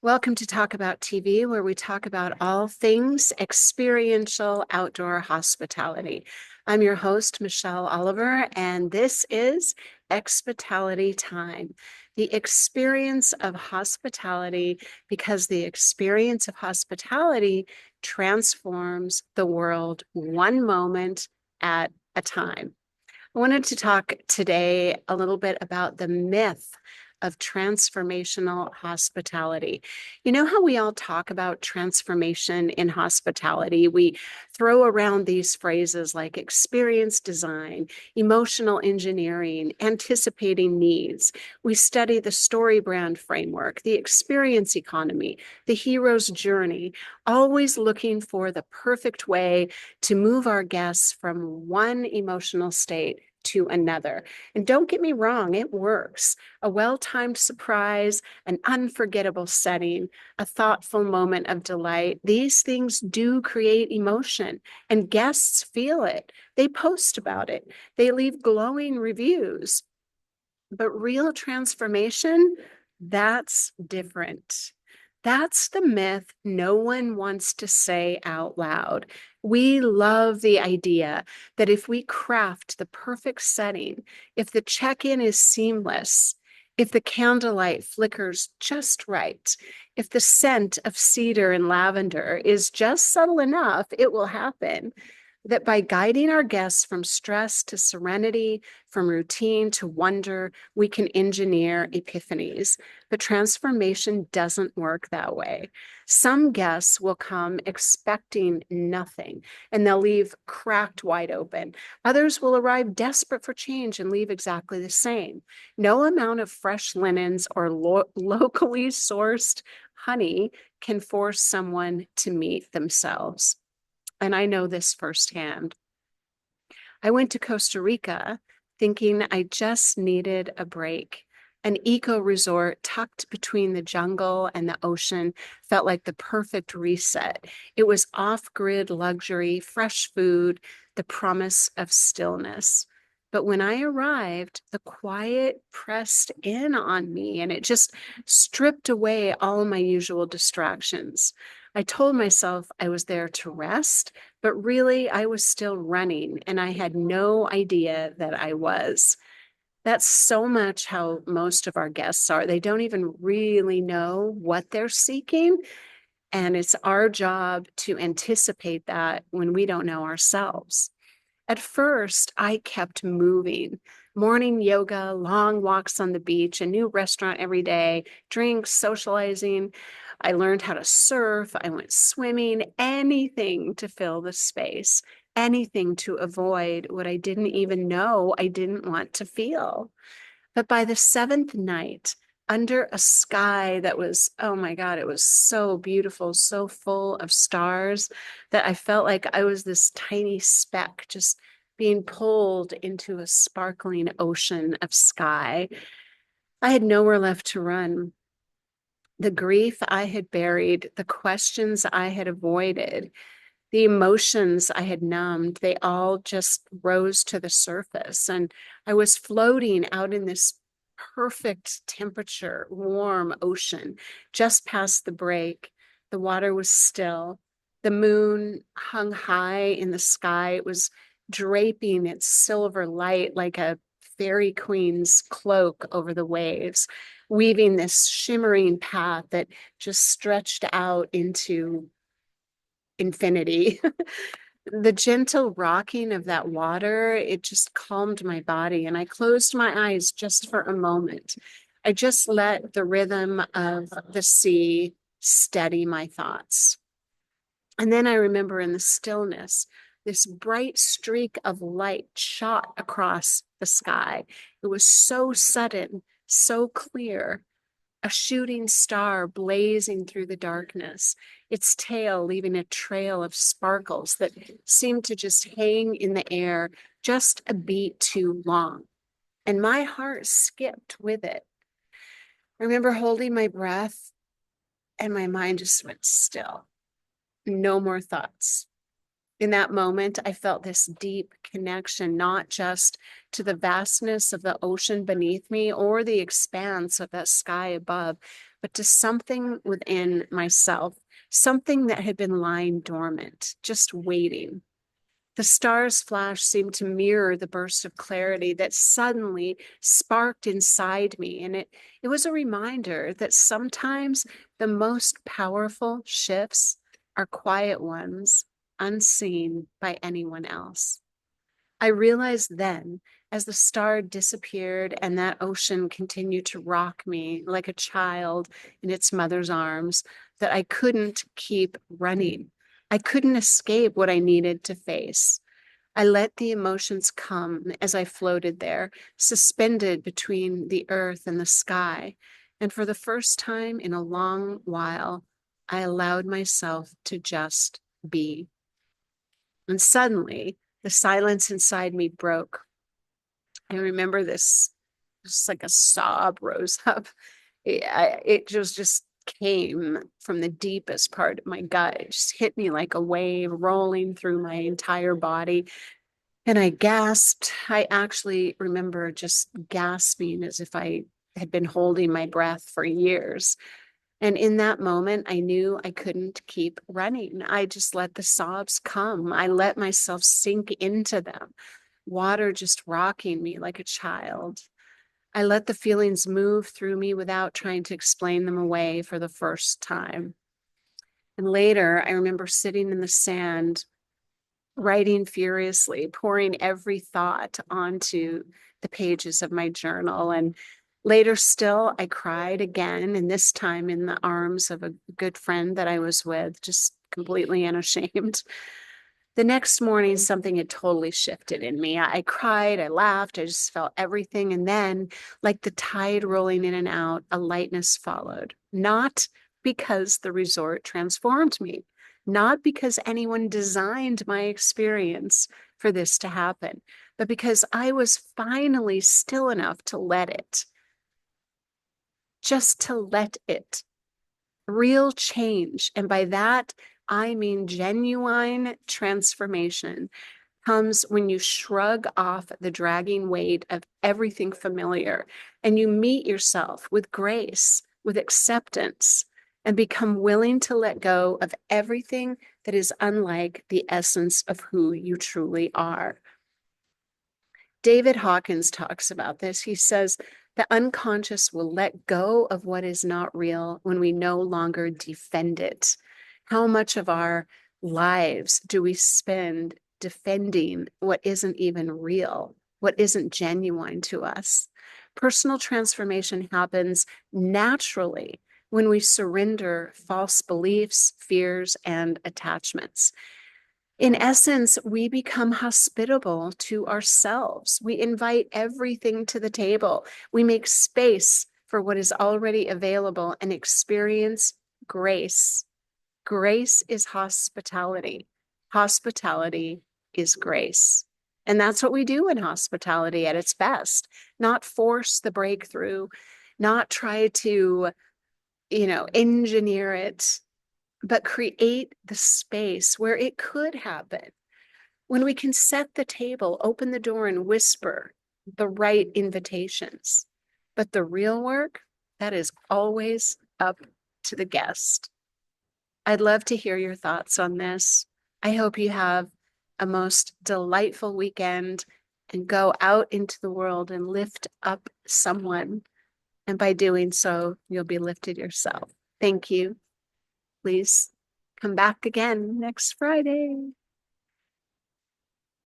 Welcome to Talk About TV, where we talk about all things experiential outdoor hospitality. I'm your host, Michelle Oliver, and this is Expitality Time, the experience of hospitality, because the experience of hospitality transforms the world one moment at a time. I wanted to talk today a little bit about the myth of transformational hospitality. You know how we all talk about transformation in hospitality? We throw around these phrases like experience design, emotional engineering, anticipating needs. We study the story brand framework, the experience economy, the hero's journey, always looking for the perfect way to move our guests from one emotional state to another. And don't get me wrong, it works. A well-timed surprise, an unforgettable setting, a thoughtful moment of delight. These things do create emotion, and guests feel it. They post about it. They leave glowing reviews. But real transformation, that's different. That's the myth no one wants to say out loud. We love the idea that if we craft the perfect setting, if the check-in is seamless, if the candlelight flickers just right, if the scent of cedar and lavender is just subtle enough, it will happen. That by guiding our guests from stress to serenity, from routine to wonder, we can engineer epiphanies. But transformation doesn't work that way. Some guests will come expecting nothing, and they'll leave cracked wide open. Others will arrive desperate for change and leave exactly the same. No amount of fresh linens or locally sourced honey can force someone to meet themselves. And I know this firsthand. I went to Costa Rica thinking I just needed a break. An eco resort tucked between the jungle and the ocean felt like the perfect reset. It was off-grid luxury, fresh food, the promise of stillness. But when I arrived, the quiet pressed in on me and it just stripped away all my usual distractions. I told myself I was there to rest, but really I was still running and I had no idea that I was. That's so much how most of our guests are. They don't even really know what they're seeking. And it's our job to anticipate that when we don't know ourselves. At first, I kept moving. Morning yoga, long walks on the beach, a new restaurant every day, drinks, socializing. I learned how to surf. I went swimming, anything to fill the space, anything to avoid what I didn't even know I didn't want to feel. But by the seventh night, under a sky that was, oh my God, it was so beautiful, so full of stars that I felt like I was this tiny speck just being pulled into a sparkling ocean of sky. I had nowhere left to run. The grief I had buried, the questions I had avoided, the emotions I had numbed, they all just rose to the surface. And I was floating out in this perfect temperature, warm ocean just past the break. The water was still. The moon hung high in the sky. It was draping its silver light like a fairy queen's cloak over the waves, weaving this shimmering path that just stretched out into infinity. The gentle rocking of that water, it just calmed my body. And I closed my eyes just for a moment. I just let the rhythm of the sea steady my thoughts. And then I remember in the stillness, this bright streak of light shot across the sky. It was so sudden, so clear, a shooting star blazing through the darkness, its tail leaving a trail of sparkles that seemed to just hang in the air just a beat too long. And my heart skipped with it. I remember holding my breath and my mind just went still. No more thoughts. In that moment, I felt this deep connection, not just to the vastness of the ocean beneath me or the expanse of that sky above, but to something within myself, something that had been lying dormant, just waiting. The star's flash seemed to mirror the burst of clarity that suddenly sparked inside me. And it was a reminder that sometimes the most powerful shifts are quiet ones, unseen by anyone else. I realized then, as the star disappeared and that ocean continued to rock me like a child in its mother's arms, that I couldn't keep running. I couldn't escape what I needed to face. I let the emotions come as I floated there, suspended between the earth and the sky. And for the first time in a long while, I allowed myself to just be. And suddenly, the silence inside me broke. I remember this, just like a sob rose up. It just came from the deepest part of my gut. It just hit me like a wave rolling through my entire body. And I gasped. I actually remember just gasping as if I had been holding my breath for years. And in that moment, I knew I couldn't keep running. I just let the sobs come. I let myself sink into them, water just rocking me like a child. I let the feelings move through me without trying to explain them away for the first time. And later, I remember sitting in the sand, writing furiously, pouring every thought onto the pages of my journal. And later still, I cried again, and this time in the arms of a good friend that I was with, just completely unashamed. The next morning, something had totally shifted in me. I cried, I laughed, I just felt everything. And then, like the tide rolling in and out, a lightness followed. Not because the resort transformed me, not because anyone designed my experience for this to happen, but because I was finally still enough to let it, just to let it. Real change. And by that, I mean genuine transformation comes when you shrug off the dragging weight of everything familiar and you meet yourself with grace, with acceptance, and become willing to let go of everything that is unlike the essence of who you truly are. David Hawkins talks about this. He says, the unconscious will let go of what is not real when we no longer defend it. How much of our lives do we spend defending what isn't even real, what isn't genuine to us? Personal transformation happens naturally when we surrender false beliefs, fears, and attachments. In essence, we become hospitable to ourselves. We invite everything to the table. We make space for what is already available and experience grace. Grace is hospitality. Hospitality is grace. And that's what we do in hospitality at its best. Not force the breakthrough, not try to, engineer it, but create the space where it could happen. When we can set the table, open the door, and whisper the right invitations. But the real work, that is always up to the guest. I'd love to hear your thoughts on this. I hope you have a most delightful weekend and go out into the world and lift up someone. And by doing so, you'll be lifted yourself. Thank you. Please come back again next Friday.